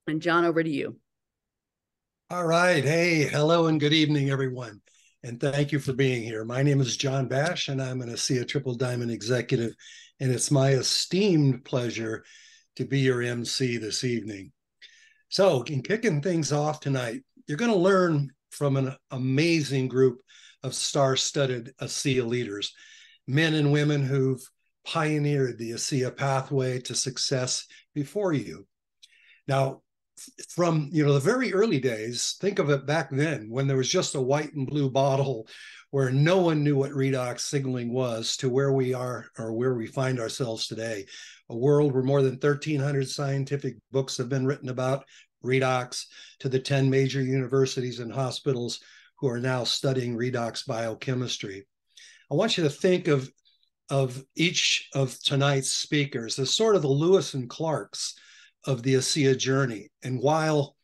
And John, over to you. All right. Hey, hello and good evening, everyone. And thank you for being here. My name is John Bash, and I'm an ASEA Triple Diamond executive. And it's my esteemed pleasure to be your MC this evening. So, in kicking things off tonight, you're going to learn from an amazing group of star studded ASEA leaders, men and women who've pioneered the ASEA pathway to success before you. Now, from the very early days, think of it back then when there was just a white and blue bottle where no one knew what redox signaling was, to where we are or where we find ourselves today, a world where more than 1,300 scientific books have been written about redox, to the 10 major universities and hospitals who are now studying redox biochemistry. I want you to think of each of tonight's speakers as sort of the Lewis and Clarks of the ASEA journey. And while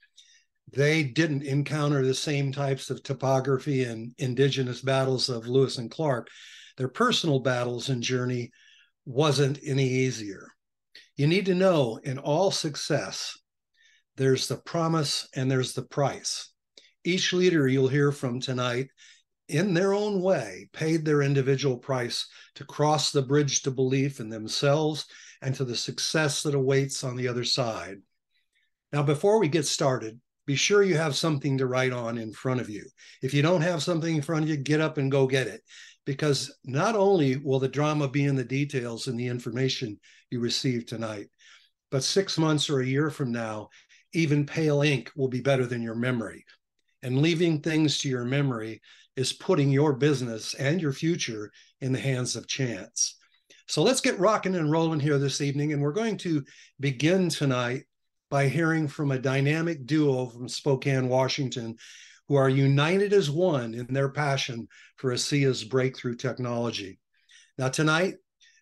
they didn't encounter the same types of topography and indigenous battles of Lewis and Clark, their personal battles and journey wasn't any easier. You need to know, in all success, there's the promise and there's the price. Each leader you'll hear from tonight, in their own way, paid their individual price to cross the bridge to belief in themselves and to the success that awaits on the other side. Now, before we get started, be sure you have something to write on in front of you. If you don't have something in front of you, get up and go get it, because not only will the drama be in the details and the information you receive tonight, but 6 months or a year from now, even pale ink will be better than your memory. And leaving things to your memory is putting your business and your future in the hands of chance. So let's get rocking and rolling here this evening. And we're going to begin tonight by hearing from a dynamic duo from Spokane, Washington, who are united as one in their passion for ASEA's breakthrough technology. Now, tonight,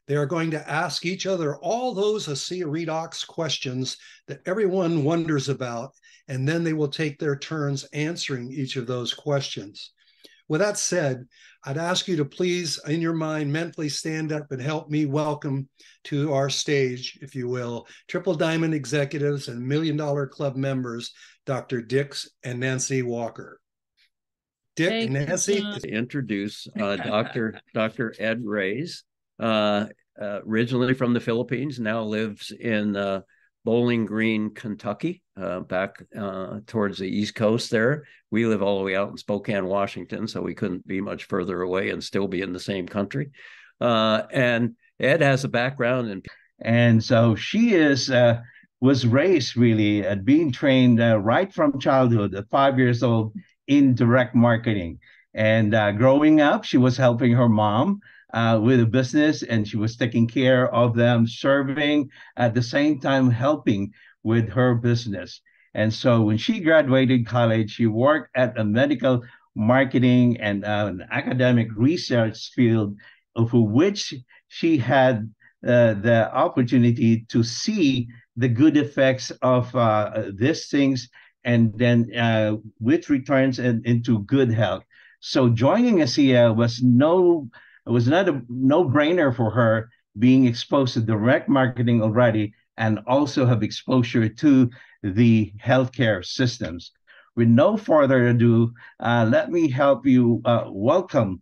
they are going to ask each other all those ASEA redox questions that everyone wonders about, and then they will take their turns answering each of those questions. With that said, I'd ask you to please, in your mind, mentally stand up and help me welcome to our stage, if you will, Triple Diamond executives and $1 Million Club members, Dr. Dix and Nancy Walker. Dick and Nancy. Introduce Dr. Ed Reyes, originally from the Philippines, now lives in Bowling Green, Kentucky, back towards the East Coast there. We live all the way out in Spokane, Washington, so we couldn't be much further away and still be in the same country. And Ed has a background in... And so she was raised really at being trained right from childhood at 5 years old in direct marketing. And growing up, she was helping her mom with a business, and she was taking care of them, serving, at the same time helping with her business. And so when she graduated college, she worked at a medical marketing and an academic research field, of which she had the opportunity to see the good effects of these things, and then which returns into good health. So joining ASEA was not a no-brainer for her, being exposed to direct marketing already and also have exposure to the healthcare systems. With no further ado, let me help you welcome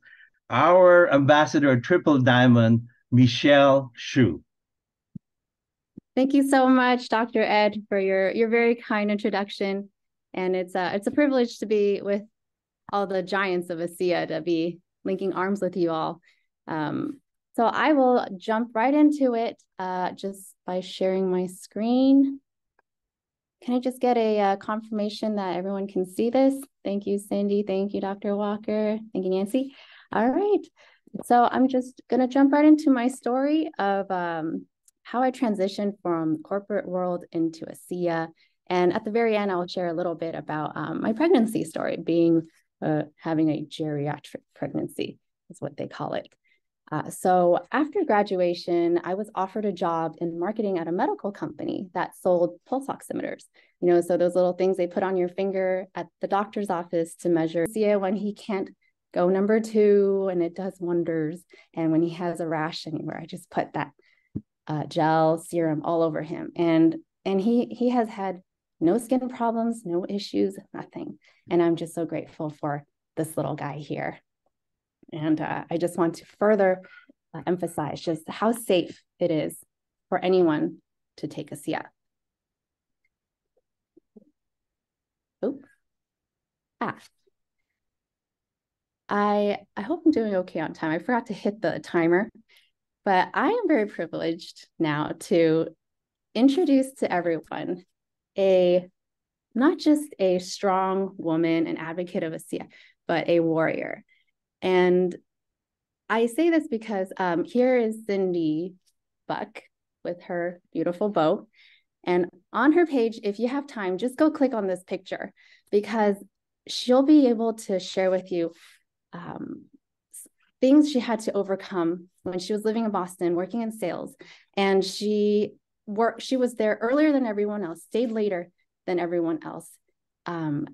our ambassador Triple Diamond, Michelle Xu. Thank you so much, Dr. Ed, for your very kind introduction. And it's a privilege to be with all the giants of ASEA, to be linking arms with you all. So I will jump right into it just by sharing my screen. Can I just get a confirmation that everyone can see this? Thank you, Cindy. Thank you, Dr. Walker. Thank you, Nancy. All right. So I'm just going to jump right into my story of how I transitioned from the corporate world into ASEA. And at the very end, I'll share a little bit about my pregnancy story, having a geriatric pregnancy is what they call it. So after graduation, I was offered a job in marketing at a medical company that sold pulse oximeters. So those little things they put on your finger at the doctor's office to measure when he can't go number 2, and it does wonders. And when he has a rash anywhere, I just put that gel serum all over him. And he has had no skin problems, no issues, nothing. And I'm just so grateful for this little guy here. And I just want to further emphasize just how safe it is for anyone to take ASEA. Oh, I hope I'm doing okay on time. I forgot to hit the timer, but I am very privileged now to introduce to everyone not just a strong woman and advocate of ASEA, but a warrior. And I say this because here is Cindy Buck with her beautiful bow. And on her page, if you have time, just go click on this picture, because she'll be able to share with you things she had to overcome when she was living in Boston, working in sales. And she was there earlier than everyone else, stayed later than everyone else, and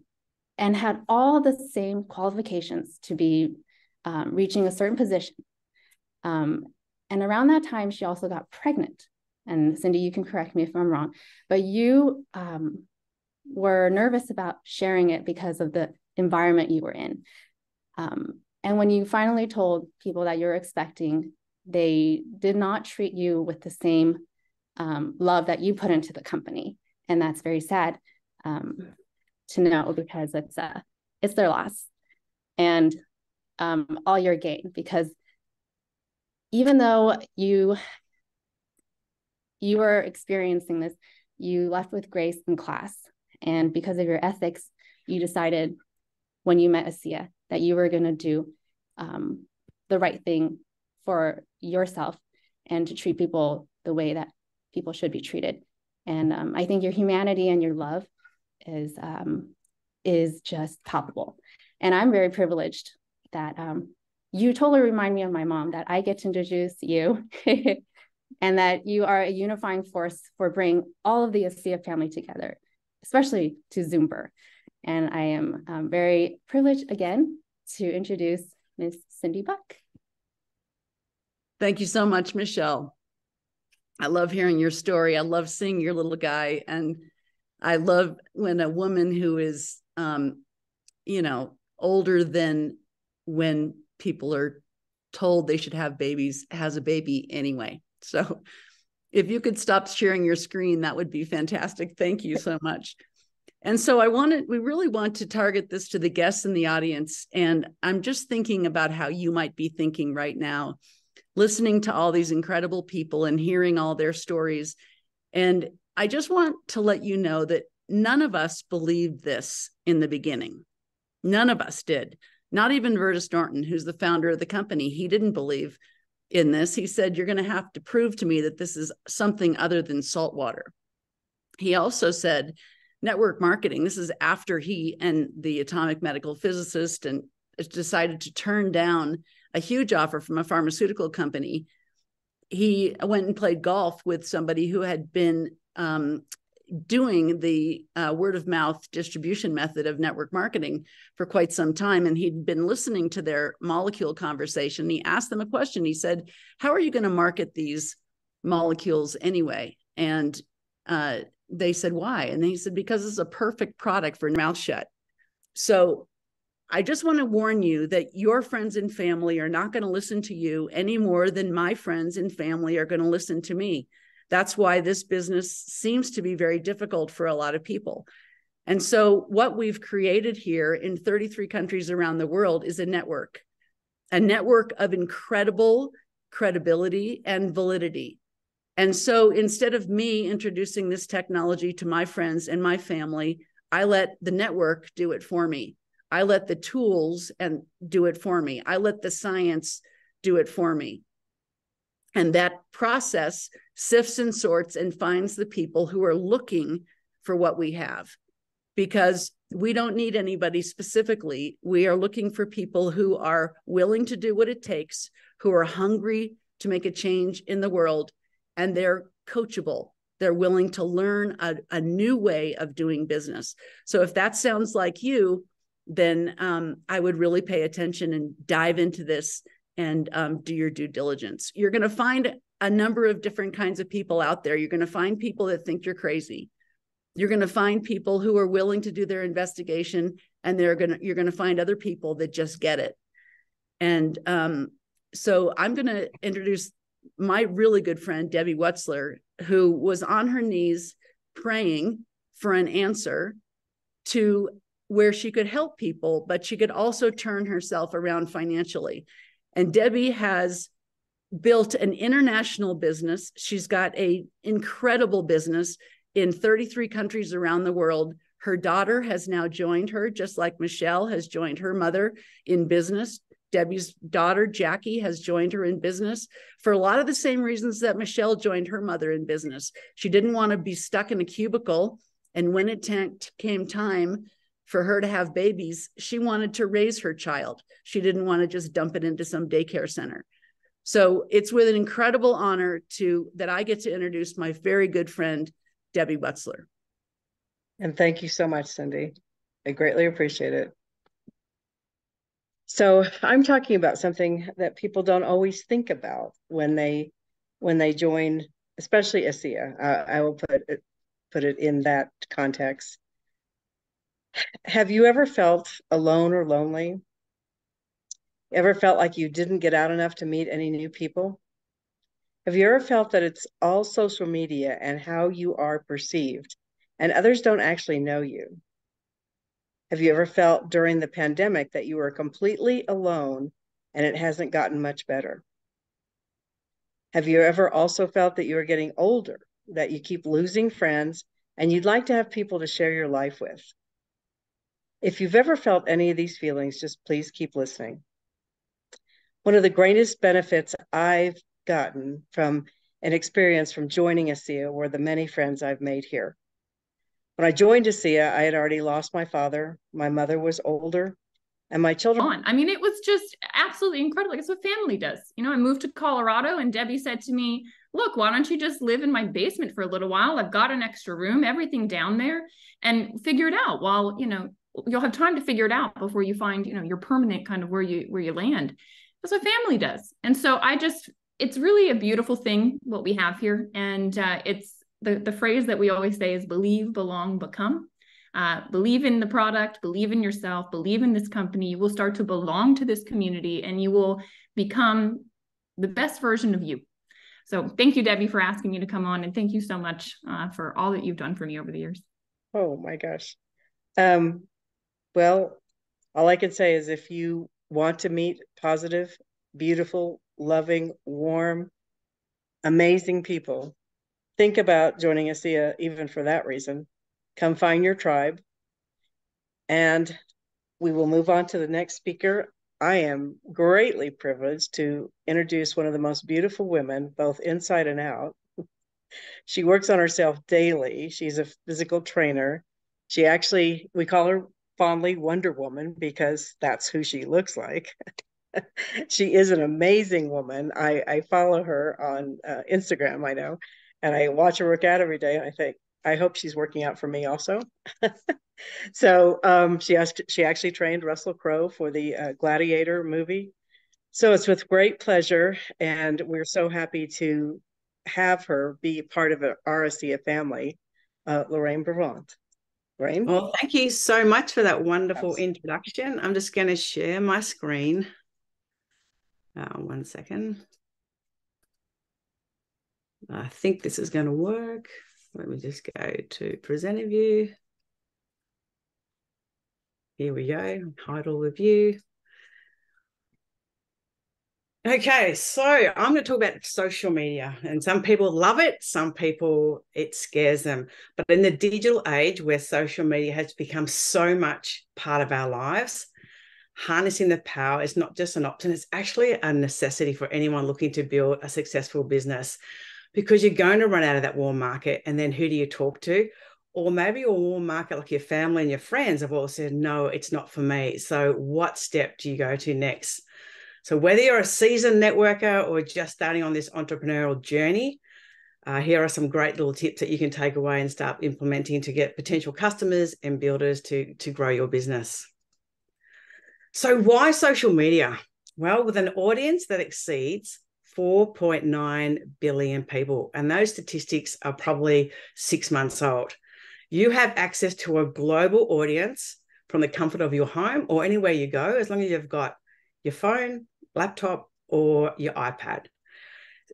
had all the same qualifications to be reaching a certain position. And around that time, she also got pregnant. And Cindy, you can correct me if I'm wrong, but you were nervous about sharing it because of the environment you were in. And when you finally told people that you're expecting, they did not treat you with the same love that you put into the company. And that's very sad to know, because it's their loss and all your gain, because even though you were experiencing this, you left with grace in class. And because of your ethics, you decided when you met ASEA that you were going to do the right thing for yourself and to treat people the way that people should be treated. And I think your humanity and your love is just palpable. And I'm very privileged that you totally remind me of my mom, that I get to introduce you and that you are a unifying force for bringing all of the ASEA family together, especially to Zomper. And I am very privileged again to introduce Ms. Cindy Buck. Thank you so much, Michelle. I love hearing your story. I love seeing your little guy. And I love when a woman who is, older than when people are told they should have babies has a baby anyway. So if you could stop sharing your screen, that would be fantastic. Thank you so much. And so we really want to target this to the guests in the audience. And I'm just thinking about how you might be thinking right now, listening to all these incredible people and hearing all their stories. And I just want to let you know that none of us believed this in the beginning. None of us did. Not even Vertus Norton, who's the founder of the company. He didn't believe in this. He said, you're going to have to prove to me that this is something other than salt water. He also said, network marketing, this is after he and the atomic medical physicist and decided to turn down a huge offer from a pharmaceutical company. He went and played golf with somebody who had been doing the word of mouth distribution method of network marketing for quite some time. And he'd been listening to their molecule conversation. He asked them a question. He said, how are you going to market these molecules anyway? And they said, why? And he said, because it's a perfect product for mouth shut. So I just want to warn you that your friends and family are not going to listen to you any more than my friends and family are going to listen to me. That's why this business seems to be very difficult for a lot of people. And so what we've created here in 33 countries around the world is a network of incredible credibility and validity. And so instead of me introducing this technology to my friends and my family, I let the network do it for me. I let the tools and do it for me. I let the science do it for me. And that process sifts and sorts and finds the people who are looking for what we have, because we don't need anybody specifically. We are looking for people who are willing to do what it takes, who are hungry to make a change in the world, and they're coachable. They're willing to learn a new way of doing business. So if that sounds like you, then I would really pay attention and dive into this and do your due diligence. You're going to find a number of different kinds of people out there. You're going to find people that think you're crazy. You're going to find people who are willing to do their investigation, and you're going to find other people that just get it. And so I'm going to introduce my really good friend, Debbie Wetzler, who was on her knees praying for an answer to where she could help people, but she could also turn herself around financially. And Debbie has built an international business. She's got an incredible business in 33 countries around the world. Her daughter has now joined her, just like Michelle has joined her mother in business. Debbie's daughter, Jackie, has joined her in business for a lot of the same reasons that Michelle joined her mother in business. She didn't want to be stuck in a cubicle. And when it came time for her to have babies, she wanted to raise her child. She didn't want to just dump it into some daycare center. So it's with an incredible honor that I get to introduce my very good friend, Debbie Wetzler. And thank you so much, Cindy. I greatly appreciate it. So I'm talking about something that people don't always think about when they join, especially ASEA. I will put it in that context. Have you ever felt alone or lonely? Ever felt like you didn't get out enough to meet any new people? Have you ever felt that it's all social media and how you are perceived, and others don't actually know you? Have you ever felt during the pandemic that you were completely alone and it hasn't gotten much better? Have you ever also felt that you are getting older, that you keep losing friends and you'd like to have people to share your life with? If you've ever felt any of these feelings, just please keep listening. One of the greatest benefits I've gotten from an experience from joining ASEA were the many friends I've made here. When I joined ASEA, I had already lost my father. My mother was older, and my children. I mean, it was just absolutely incredible. It's what family does. You know, I moved to Colorado, and Debbie said to me, look, why don't you just live in my basement for a little while? I've got an extra room, everything down there, and figure it out while, you know, you'll have time to figure it out before you find, you know, your permanent kind of where you land. That's what family does. And so it's really a beautiful thing, what we have here. And it's the phrase that we always say is believe, belong, become. Believe in the product, believe in yourself, believe in this company. You will start to belong to this community and you will become the best version of you. So thank you, Debbie, for asking me to come on. And thank you so much for all that you've done for me over the years. Oh my gosh. Well, all I can say is if you want to meet positive, beautiful, loving, warm, amazing people, think about joining ASEA even for that reason. Come find your tribe. And we will move on to the next speaker. I am greatly privileged to introduce one of the most beautiful women, both inside and out. She works on herself daily. She's a physical trainer. We call her fondly Wonder Woman because that's who she looks like. She is an amazing woman. I follow her on Instagram, I know, and I watch her work out every day. And I think, I hope she's working out for me also. So she actually trained Russell Crowe for the Gladiator movie. So it's with great pleasure, and we're so happy to have her be part of our ASEA family, Lorraine Brevant. Lorraine? Well, thank you so much for that wonderful introduction. I'm just going to share my screen. 1 second. I think this is going to work. Let me just go to presenter view. Here we go, hide all the view. Okay, so I'm going to talk about social media, and some people love it, some people it scares them. But in the digital age where social media has become so much part of our lives, harnessing the power is not just an option, it's actually a necessity for anyone looking to build a successful business, because you're going to run out of that warm market, and then who do you talk to? Or maybe your warm market, like your family and your friends, have all said, no, it's not for me. So what step do you go to next? So whether you're a seasoned networker or just starting on this entrepreneurial journey, here are some great little tips that you can take away and start implementing to get potential customers and builders to grow your business. So why social media? Well, with an audience that exceeds 4.9 billion people, and those statistics are probably 6 months old. You have access to a global audience from the comfort of your home or anywhere you go, as long as you've got your phone, laptop, or your iPad.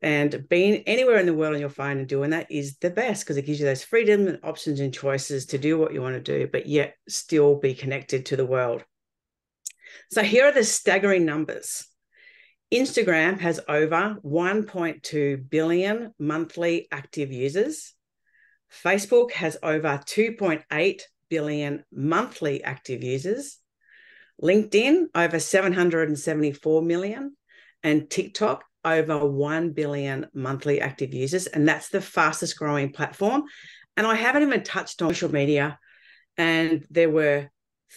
And being anywhere in the world on your phone and doing that is the best, because it gives you those freedom and options and choices to do what you want to do, but yet still be connected to the world. So here are the staggering numbers. Instagram has over 1.2 billion monthly active users. Facebook has over 2.8 billion monthly active users. LinkedIn, over 774 million. And TikTok, over 1 billion monthly active users. And that's the fastest growing platform. And I haven't even touched on social media. And there were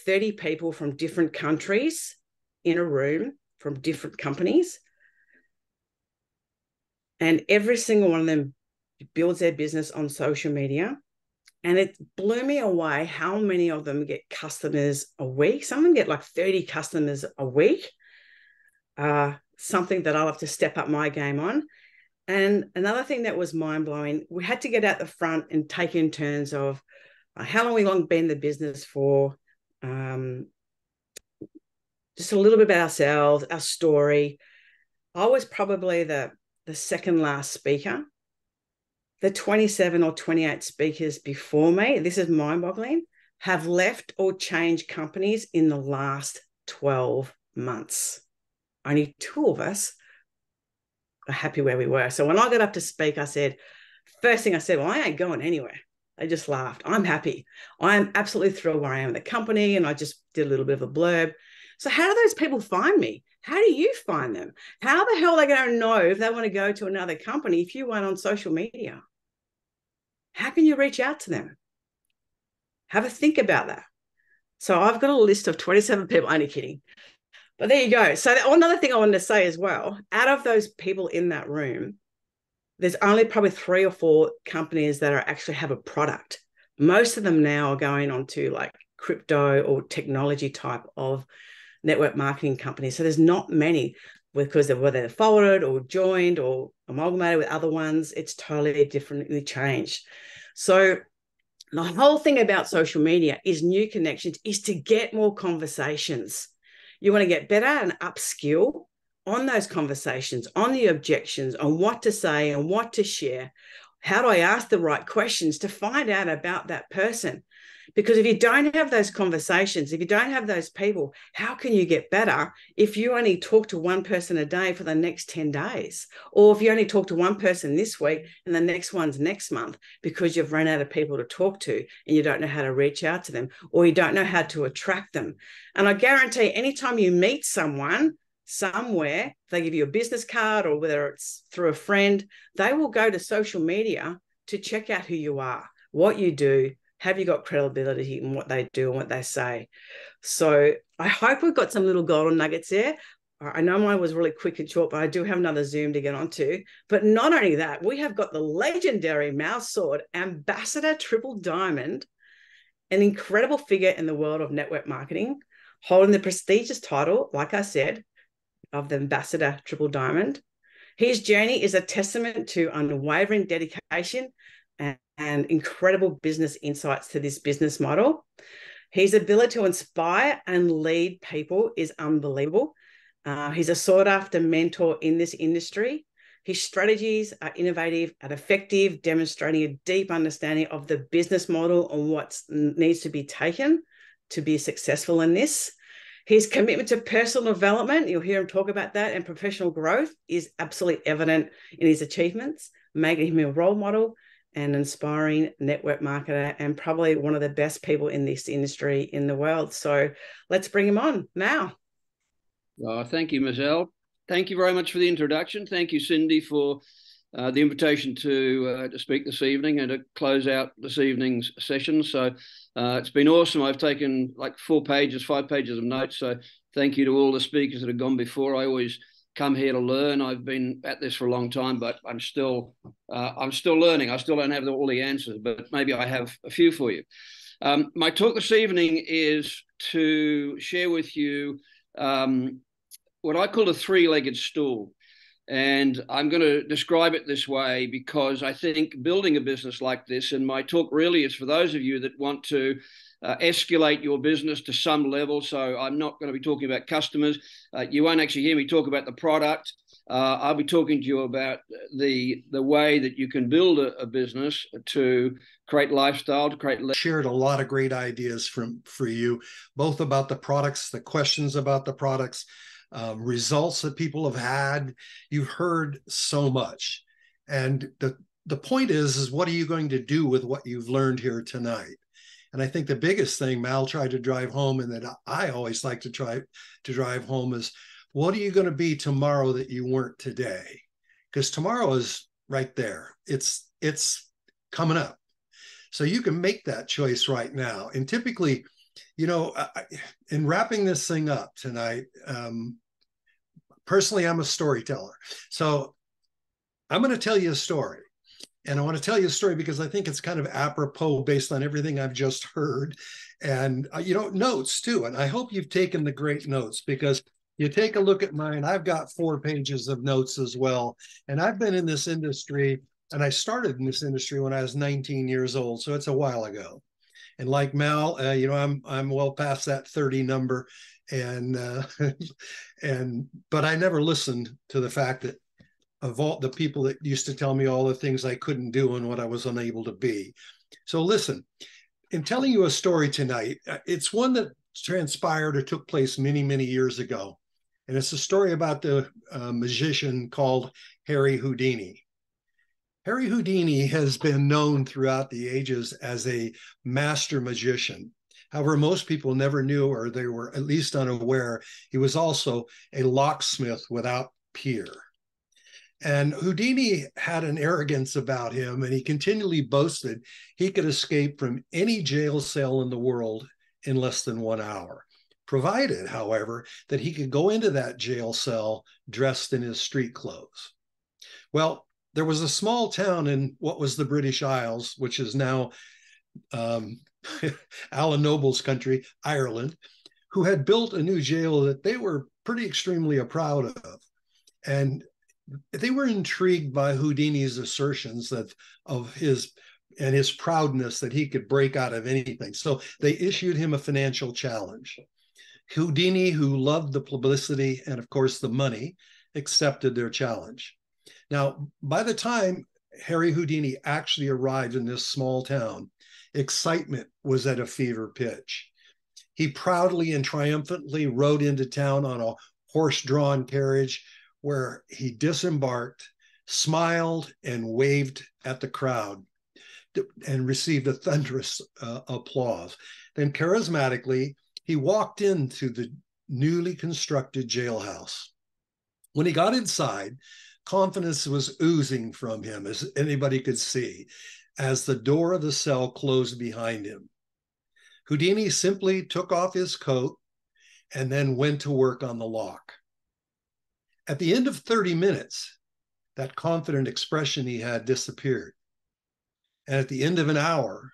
30 people from different countries in a room from different companies. And every single one of them builds their business on social media. And it blew me away how many of them get customers a week. Some of them get like 30 customers a week. Something that I'll have to step up my game on. And another thing that was mind-blowing, we had to get out the front and take in turns of how long we've been in the business for, just a little bit about ourselves, our story. I was probably the second last speaker. The 27 or 28 speakers before me, this is mind-boggling, have left or changed companies in the last 12 months. Only 2 of us are happy where we were. So when I got up to speak, I said, first thing I said, well, I ain't going anywhere. They just laughed. I'm happy. I'm absolutely thrilled where I am in the company. And I just did a little bit of a blurb. So how do those people find me? How do you find them? How the hell are they going to know if they want to go to another company if you weren't on social media? How can you reach out to them? Have a think about that. So I've got a list of 27 people. Only kidding. But there you go. So another thing I wanted to say as well, out of those people in that room, there's only probably 3 or 4 companies that actually have a product. Most of them now are going on to like crypto or technology type of network marketing companies. So there's not many, because whether they're folded or joined or amalgamated with other ones, it's totally differently changed. So the whole thing about social media is new connections, is to get more conversations. You want to get better and upskill on those conversations, on the objections, on what to say and what to share. How do I ask the right questions to find out about that person? Because if you don't have those conversations, if you don't have those people, how can you get better if you only talk to one person a day for the next 10 days? Or if you only talk to one person this week and the next one's next month, because you've run out of people to talk to and you don't know how to reach out to them, or you don't know how to attract them. And I guarantee anytime you meet someone somewhere, they give you a business card, or whether it's through a friend, they will go to social media to check out who you are, what you do. Have you got credibility in what they do and what they say? So I hope we've got some little golden nuggets there. I know mine was really quick and short, but I do have another Zoom to get onto. But not only that, we have got the legendary mouse sword, Ambassador Triple Diamond, an incredible figure in the world of network marketing, holding the prestigious title, like I said, of the Ambassador Triple Diamond. His journey is a testament to unwavering dedication and incredible business insights to this business model. His ability to inspire and lead people is unbelievable. He's a sought-after mentor in this industry. His strategies are innovative and effective, demonstrating a deep understanding of the business model and what needs to be taken to be successful in this. His commitment to personal development, you'll hear him talk about that, and professional growth is absolutely evident in his achievements, making him a role model and inspiring network marketer, and probably one of the best people in this industry in the world. So let's bring him on now. Thank you, Michelle. Thank you very much for the introduction. Thank you, Cindy, for the invitation to speak this evening and to close out this evening's session. So it's been awesome. I've taken like 5 pages of notes. So thank you to all the speakers that have gone before. I always come here to learn. I've been at this for a long time, but I'm still learning. I still don't have all the answers, but maybe I have a few for you. My talk this evening is to share with you what I call a 3-legged stool. And I'm going to describe it this way because I think building a business like this, and my talk really is for those of you that want to escalate your business to some level. So I'm not going to be talking about customers. You won't actually hear me talk about the product. I'll be talking to you about the way that you can build a business to create lifestyle, to create. Shared a lot of great ideas for you, both about the products, the questions about the products, results that people have had. You've heard so much. And the point is what are you going to do with what you've learned here tonight? And I think the biggest thing Mal tried to drive home, and that I always like to try to drive home, is what are you going to be tomorrow that you weren't today? Because tomorrow is right there. It's coming up. So you can make that choice right now. And typically, you know, in wrapping this thing up tonight, personally, I'm a storyteller. So I'm going to tell you a story. And I want to tell you a story because I think it's kind of apropos based on everything I've just heard. And, you know, notes too. And I hope you've taken the great notes, because you take a look at mine. I've got 4 pages of notes as well. And I've been in this industry, and I started in this industry when I was 19 years old. So it's a while ago. And like Mal, you know, I'm well past that 30 number. And, but I never listened to the fact that of all the people that used to tell me all the things I couldn't do and what I was unable to be. So listen, in telling you a story tonight, it's one that transpired or took place many, many years ago. And it's a story about the magician called Harry Houdini. Harry Houdini has been known throughout the ages as a master magician. However, most people never knew, or they were at least unaware, he was also a locksmith without peer. And Houdini had an arrogance about him, and he continually boasted he could escape from any jail cell in the world in less than 1 hour, provided, however, that he could go into that jail cell dressed in his street clothes. Well, there was a small town in what was the British Isles, which is now Alan Noble's country, Ireland, who had built a new jail that they were pretty extremely proud of. And they were intrigued by Houdini's assertions of his proudness that he could break out of anything. So they issued him a financial challenge. Houdini, who loved the publicity and, of course, the money, accepted their challenge. Now, by the time Harry Houdini actually arrived in this small town, excitement was at a fever pitch. He proudly and triumphantly rode into town on a horse-drawn carriage, where he disembarked, smiled, and waved at the crowd and received a thunderous applause. Then charismatically, he walked into the newly constructed jailhouse. When he got inside, confidence was oozing from him, as anybody could see, as the door of the cell closed behind him. Houdini simply took off his coat and then went to work on the lock. At the end of 30 minutes, that confident expression he had disappeared. And at the end of an hour,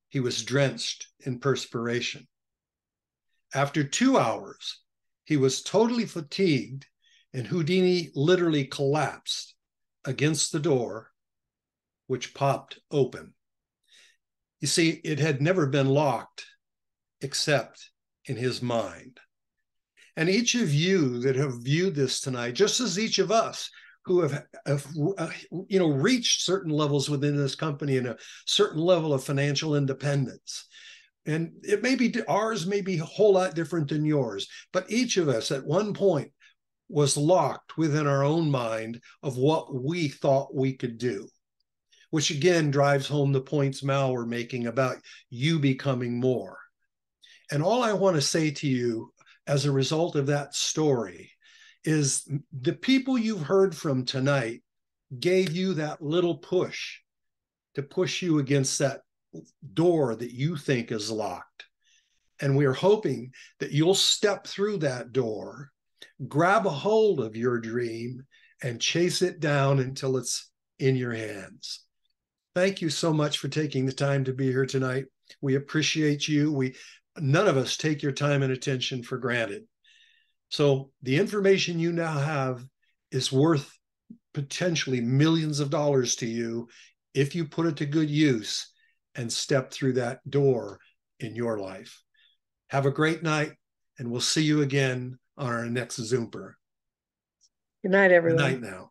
he was drenched in perspiration. After 2 hours, he was totally fatigued, and Houdini literally collapsed against the door, which popped open. You see, it had never been locked except in his mind. And each of you that have viewed this tonight, just as each of us who have reached certain levels within this company and a certain level of financial independence, and it may be ours may be a whole lot different than yours, but each of us at one point was locked within our own mind of what we thought we could do, which again drives home the points Mal were making about you becoming more. And all I want to say to you as a result of that story is the people you've heard from tonight gave you that little push to push you against that door that you think is locked. And we are hoping that you'll step through that door, grab a hold of your dream, and chase it down until it's in your hands. Thank you so much for taking the time to be here tonight. We appreciate you. None of us take your time and attention for granted. So the information you now have is worth potentially millions of dollars to you if you put it to good use and step through that door in your life. Have a great night, and we'll see you again on our next Zomper. Good night, everyone. Good night now.